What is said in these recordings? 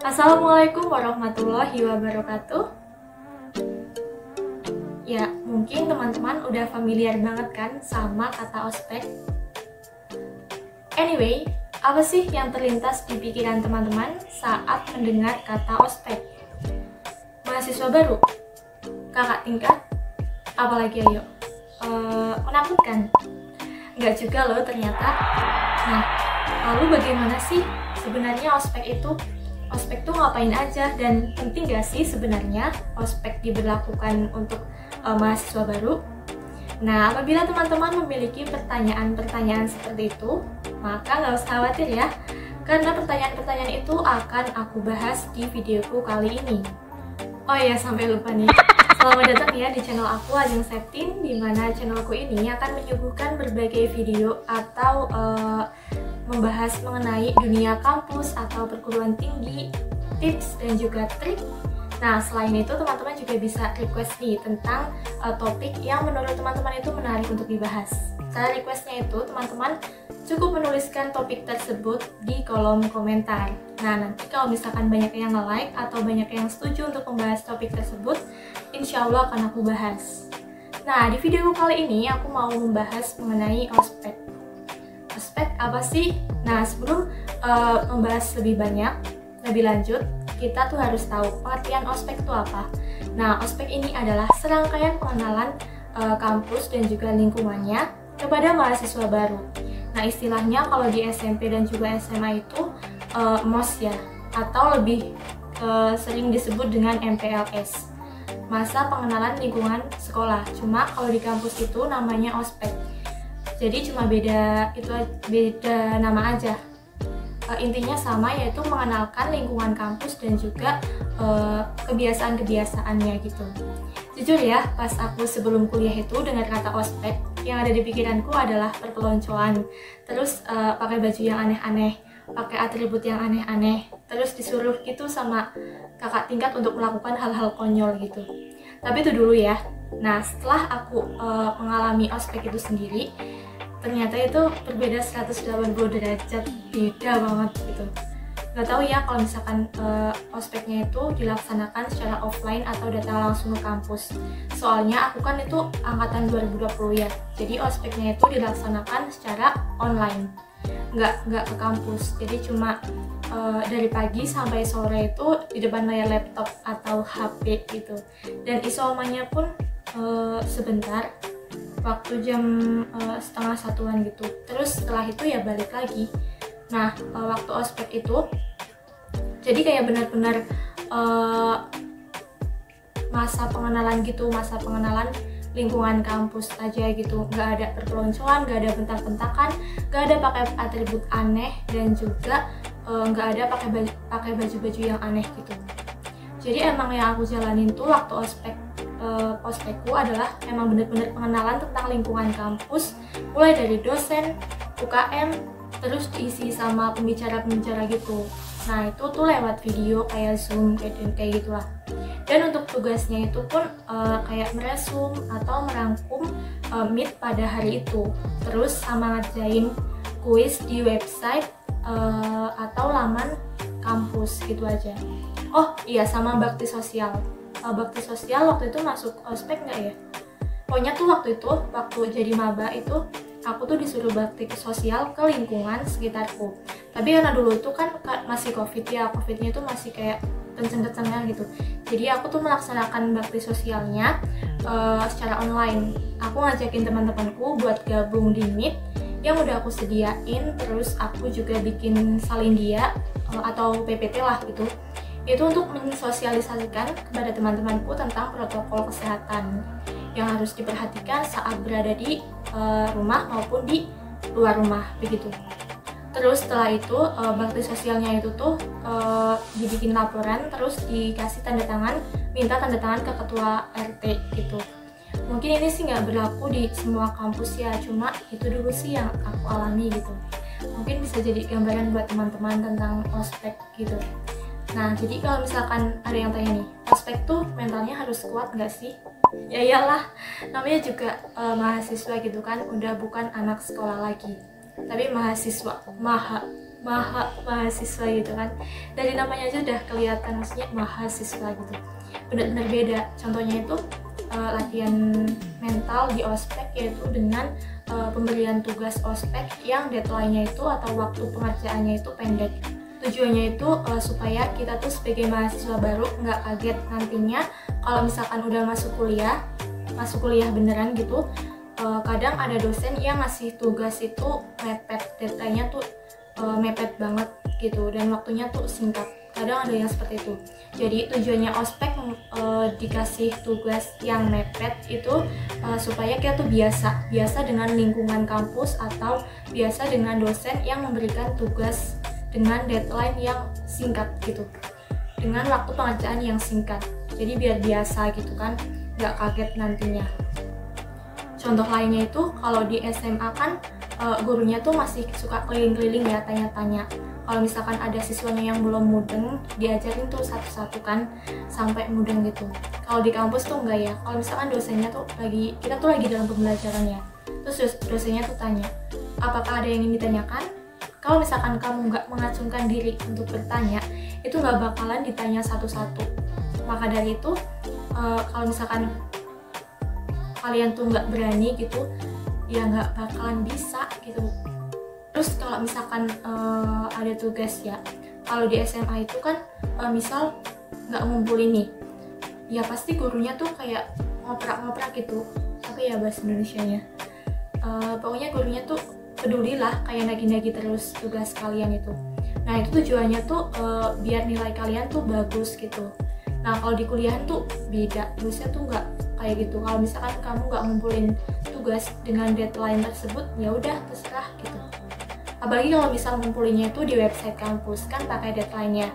Assalamualaikum warahmatullahi wabarakatuh. Ya, mungkin teman-teman udah familiar banget kan sama kata ospek. Anyway, apa sih yang terlintas di pikiran teman-teman saat mendengar kata ospek? Mahasiswa baru? Kakak tingkat? Apalagi ayo? Menakutkan? Nggak juga loh ternyata. Nah, lalu bagaimana sih sebenarnya ospek itu? Ospek tuh ngapain aja dan penting gak sih sebenarnya ospek diberlakukan untuk mahasiswa baru? Nah, apabila teman-teman memiliki pertanyaan-pertanyaan seperti itu, maka nggak usah khawatir ya, karena pertanyaan-pertanyaan itu akan aku bahas di videoku kali ini. Oh ya, sampai lupa nih. Selamat datang ya di channel aku, Ajeng Septin, di mana channelku ini akan menyuguhkan berbagai video atau membahas mengenai dunia kampus atau perguruan tinggi, tips dan juga trik. Nah, selain itu teman-teman juga bisa request nih tentang topik yang menurut teman-teman itu menarik untuk dibahas. Cara requestnya itu teman-teman cukup menuliskan topik tersebut di kolom komentar. Nah, nanti kalau misalkan banyak yang nge-like atau banyak yang setuju untuk membahas topik tersebut, insya Allah akan aku bahas. Nah, di video kali ini aku mau membahas mengenai ospek. Ospek apa sih? Nah, sebelum membahas lebih banyak, lebih lanjut, kita tuh harus tahu pengertian ospek itu apa. Nah, ospek ini adalah serangkaian pengenalan kampus dan juga lingkungannya kepada mahasiswa baru. Nah, istilahnya kalau di SMP dan juga SMA itu MOS ya, atau lebih sering disebut dengan MPLS, masa pengenalan lingkungan sekolah. Cuma kalau di kampus itu namanya ospek. Jadi cuma beda nama aja. Intinya sama, yaitu mengenalkan lingkungan kampus dan juga kebiasaan-kebiasaannya gitu. Jujur ya, pas aku sebelum kuliah itu dengar kata ospek, yang ada di pikiranku adalah perpeloncoan, terus pakai baju yang aneh-aneh, pakai atribut yang aneh-aneh, terus disuruh gitu sama kakak tingkat untuk melakukan hal-hal konyol gitu. Tapi itu dulu ya. Nah, setelah aku mengalami ospek itu sendiri, ternyata itu berbeda 180 derajat, beda banget gitu. Gak tahu ya kalau misalkan ospeknya itu dilaksanakan secara offline atau datang langsung ke kampus. Soalnya aku kan itu angkatan 2020 ya, jadi ospeknya itu dilaksanakan secara online, nggak ke kampus. Jadi cuma dari pagi sampai sore itu di depan layar laptop atau HP gitu. Dan isomannya pun sebentar, waktu jam setengah satuan gitu. Terus setelah itu ya balik lagi. Nah, waktu ospek itu jadi kayak benar-benar masa pengenalan gitu, masa pengenalan lingkungan kampus aja gitu. Nggak ada perpeloncoan, nggak ada bentak-bentakan, nggak ada pakai atribut aneh, dan juga nggak ada pakai baju-baju yang aneh gitu. Jadi emang yang aku jalanin tuh waktu ospekku adalah emang bener-bener pengenalan tentang lingkungan kampus, mulai dari dosen, UKM, terus diisi sama pembicara-pembicara gitu. Nah, itu tuh lewat video kayak Zoom, kayak gitulah. Dan untuk tugasnya itu pun kayak meresum atau merangkum meet pada hari itu, terus sama ngerjain kuis di website atau laman kampus gitu aja. Oh iya, sama bakti sosial. Bakti sosial waktu itu masuk ospek nggak ya? Pokoknya tuh waktu jadi maba itu aku tuh disuruh bakti sosial ke lingkungan sekitarku. Tapi karena dulu tuh kan masih covid ya, covidnya itu masih kayak kenceng-kencengnya gitu. Jadi aku tuh melaksanakan bakti sosialnya secara online. Aku ngajakin teman-temanku buat gabung di Meet yang udah aku sediain, terus aku juga bikin salindia atau PPT lah gitu. Itu untuk mensosialisasikan kepada teman-temanku tentang protokol kesehatan yang harus diperhatikan saat berada di rumah maupun di luar rumah begitu. Terus setelah itu bakti sosialnya itu tuh dibikin laporan, terus dikasih tanda tangan, minta tanda tangan ke ketua RT gitu. Mungkin ini sih nggak berlaku di semua kampus ya, cuma itu dulu sih yang aku alami gitu. Mungkin bisa jadi gambaran buat teman-teman tentang ospek gitu. Nah, jadi kalau misalkan ada yang tanya nih, ospek tuh mentalnya harus kuat nggak sih? Ya iyalah, namanya juga mahasiswa gitu kan, udah bukan anak sekolah lagi, tapi mahasiswa, mahasiswa gitu kan. Dari namanya aja udah kelihatan maksudnya mahasiswa gitu, benar-benar beda. Contohnya itu latihan mental di ospek, yaitu dengan pemberian tugas ospek yang deadline-nya itu atau waktu pengerjaannya itu pendek. Tujuannya itu supaya kita tuh sebagai mahasiswa baru nggak kaget nantinya kalau misalkan udah masuk kuliah beneran gitu. Kadang ada dosen yang ngasih tugas itu mepet, deadline-nya tuh mepet banget gitu, dan waktunya tuh singkat. Kadang ada yang seperti itu. Jadi tujuannya ospek dikasih tugas yang mepet itu supaya kita tuh biasa dengan lingkungan kampus atau biasa dengan dosen yang memberikan tugas dengan deadline yang singkat gitu, dengan waktu pengerjaan yang singkat. Jadi biar biasa gitu kan, nggak kaget nantinya. Contoh lainnya itu kalau di SMA kan gurunya tuh masih suka keliling-keliling ya, tanya-tanya. Kalau misalkan ada siswanya yang belum mudeng, diajarin tuh satu-satu kan sampai mudeng gitu. Kalau di kampus tuh enggak ya. Kalau misalkan dosennya tuh kita tuh lagi dalam pembelajaran ya, terus dosennya tuh tanya, apakah ada yang ingin ditanyakan? Kalau misalkan kamu nggak mengacungkan diri untuk bertanya, itu nggak bakalan ditanya satu-satu. Maka dari itu, kalau misalkan kalian tuh nggak berani gitu, ya nggak bakalan bisa gitu. Terus kalau misalkan ada tugas ya, kalau di SMA itu kan misal nggak ngumpulin nih, ya pasti gurunya tuh kayak ngoprak-ngoprak gitu, apa ya bahasa Indonesianya, pokoknya gurunya tuh peduli lah, kayak nagi-nagi terus tugas kalian itu. Nah itu tujuannya tuh biar nilai kalian tuh bagus gitu. Nah kalau di kuliahan tuh beda, dosen tuh nggak kayak gitu. Kalau misalkan kamu nggak ngumpulin tugas dengan deadline tersebut, ya udah terserah gitu. Apalagi kalau misal ngumpulinnya itu di website kampus kan pakai deadline-nya.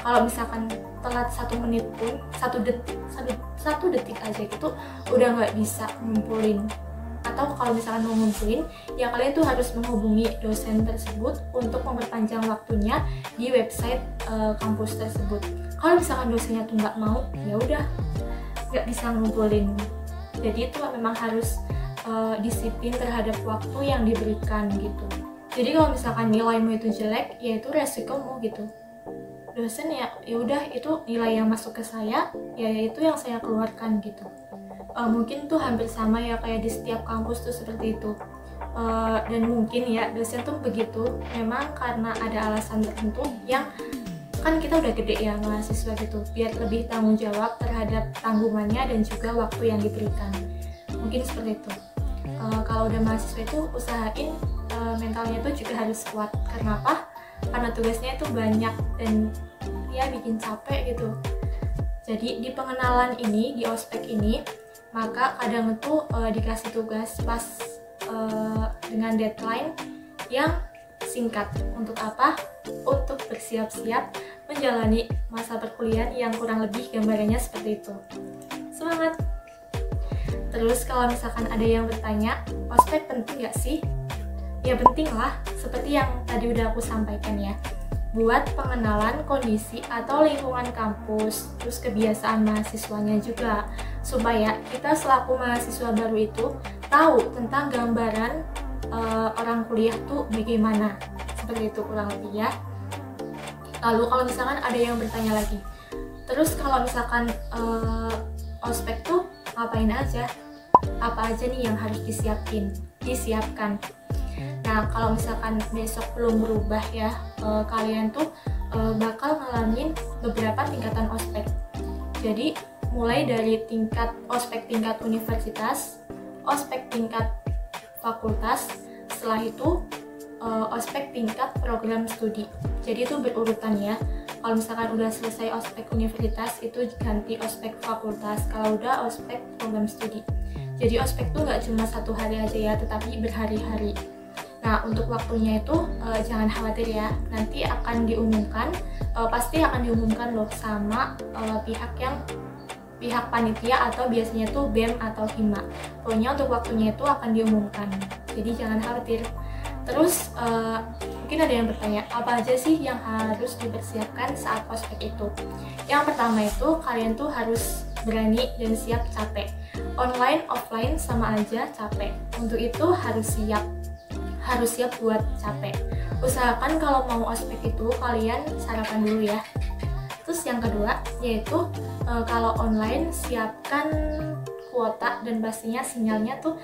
Kalau misalkan telat 1 menit pun, 1 detik aja gitu udah nggak bisa ngumpulin. Atau kalau misalkan mau ngumpulin, ya kalian tuh harus menghubungi dosen tersebut untuk memperpanjang waktunya di website kampus tersebut. Kalau misalkan dosennya tuh nggak mau, ya udah nggak bisa ngumpulin. Jadi itu memang harus disiplin terhadap waktu yang diberikan gitu. Jadi kalau misalkan nilaimu itu jelek, ya itu resikomu gitu. Dosen ya udah itu nilai yang masuk ke saya, ya itu yang saya keluarkan gitu. Mungkin tuh hampir sama ya kayak di setiap kampus tuh seperti itu. Dan mungkin ya dosen tuh begitu memang karena ada alasan tertentu yang kan kita udah gede ya mahasiswa gitu, biar lebih tanggung jawab terhadap tanggungannya dan juga waktu yang diberikan. Mungkin seperti itu. Kalau udah mahasiswa itu usahain mentalnya tuh juga harus kuat. Karena apa? Karena tugasnya itu banyak dan ya bikin capek gitu. Jadi di pengenalan ini, di ospek ini, maka kadang itu dikasih tugas pas dengan deadline yang singkat. Untuk apa? Untuk bersiap-siap menjalani masa perkuliahan yang kurang lebih gambarannya seperti itu. Semangat! Terus kalau misalkan ada yang bertanya, ospek penting gak sih? Ya penting lah, seperti yang tadi udah aku sampaikan ya. Buat pengenalan kondisi atau lingkungan kampus, terus kebiasaan mahasiswanya juga, supaya kita selaku mahasiswa baru itu tahu tentang gambaran orang kuliah tuh bagaimana. Seperti itu kurang lebih ya. Lalu kalau misalkan ada yang bertanya lagi, terus kalau misalkan ospek tuh ngapain aja? Apa aja nih yang harus disiapkan? Nah kalau misalkan besok belum berubah ya, kalian tuh bakal ngalamin beberapa tingkatan ospek. Jadi mulai dari tingkat ospek tingkat universitas, ospek tingkat fakultas, setelah itu ospek tingkat program studi. Jadi itu berurutan ya. Kalau misalkan udah selesai ospek universitas, itu ganti ospek fakultas. Kalau udah ospek program studi. Jadi ospek tuh nggak cuma 1 hari aja ya, tetapi berhari-hari. Nah untuk waktunya itu jangan khawatir ya, nanti akan diumumkan, pasti akan diumumkan loh sama pihak panitia atau biasanya tuh BEM atau HIMA. Pokoknya untuk waktunya itu akan diumumkan, jadi jangan khawatir. Terus mungkin ada yang bertanya, apa aja sih yang harus dipersiapkan saat ospek itu? Yang pertama itu kalian tuh harus berani dan siap capek. Online, offline sama aja capek. Untuk itu harus siap buat capek. Usahakan kalau mau ospek itu kalian sarapan dulu ya. Terus yang kedua yaitu kalau online siapkan kuota dan pastinya sinyalnya tuh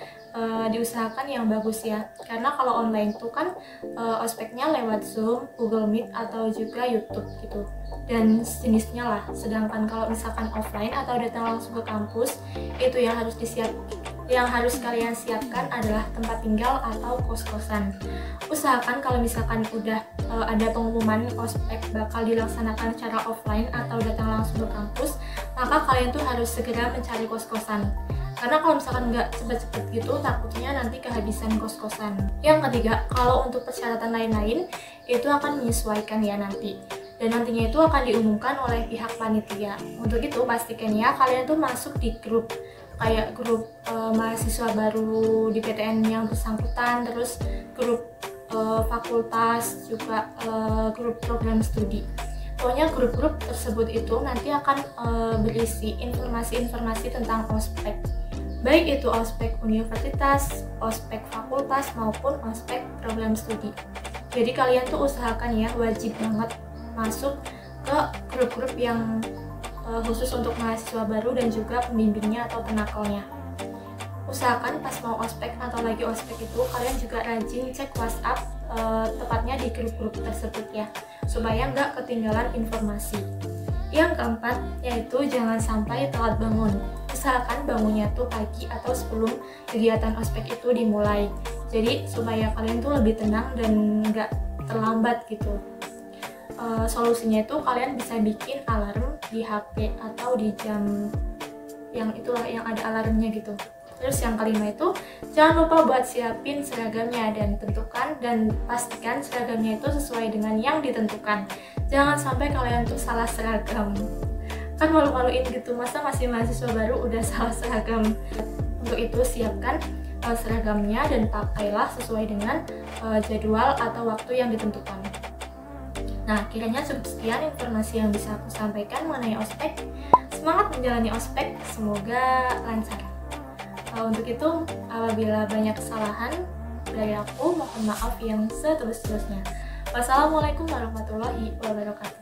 diusahakan yang bagus ya. Karena kalau online tuh kan ospeknya lewat Zoom, Google Meet atau juga YouTube gitu. Dan sejenisnya lah. Sedangkan kalau misalkan offline atau datang langsung ke kampus, itu yang harus kalian siapkan adalah tempat tinggal atau kos-kosan. Usahakan kalau misalkan udah ada pengumuman ospek bakal dilaksanakan secara offline atau datang langsung ke kampus, maka kalian tuh harus segera mencari kos-kosan. Karena kalau misalkan nggak cepet-cepet gitu, takutnya nanti kehabisan kos-kosan. Yang ketiga, kalau untuk persyaratan lain-lain, itu akan menyesuaikan ya nanti. Dan nantinya itu akan diumumkan oleh pihak panitia. Untuk itu, pastikan ya kalian tuh masuk di grup. Kayak grup mahasiswa baru di PTN yang bersangkutan, terus grup fakultas, juga grup program studi. Pokoknya grup-grup tersebut itu nanti akan berisi informasi-informasi tentang ospek. Baik itu ospek universitas, ospek fakultas, maupun ospek program studi. Jadi kalian tuh usahakan ya, wajib banget masuk ke grup-grup yang khusus untuk mahasiswa baru dan juga pembimbingnya atau penakalnya. Usahakan pas mau ospek atau lagi ospek itu kalian juga rajin cek WhatsApp, tepatnya di grup-grup tersebut ya, supaya nggak ketinggalan informasi. Yang keempat yaitu jangan sampai telat bangun. Usahakan bangunnya tuh pagi atau sebelum kegiatan ospek itu dimulai. Jadi supaya kalian tuh lebih tenang dan nggak terlambat gitu. Solusinya itu kalian bisa bikin alarm di HP atau di jam yang itulah yang ada alarmnya gitu. Terus yang kelima itu jangan lupa buat siapin seragamnya dan tentukan dan pastikan seragamnya itu sesuai dengan yang ditentukan. Jangan sampai kalian tuh salah seragam. Kan malu-maluin gitu, masa masih mahasiswa baru udah salah seragam. Untuk itu siapkan seragamnya dan pakailah sesuai dengan jadwal atau waktu yang ditentukan. Nah, kiranya cukup sekian informasi yang bisa aku sampaikan mengenai ospek. Semangat menjalani ospek, semoga lancar. Untuk itu, apabila banyak kesalahan dari aku, mohon maaf yang setulus-tulusnya. Wassalamualaikum warahmatullahi wabarakatuh.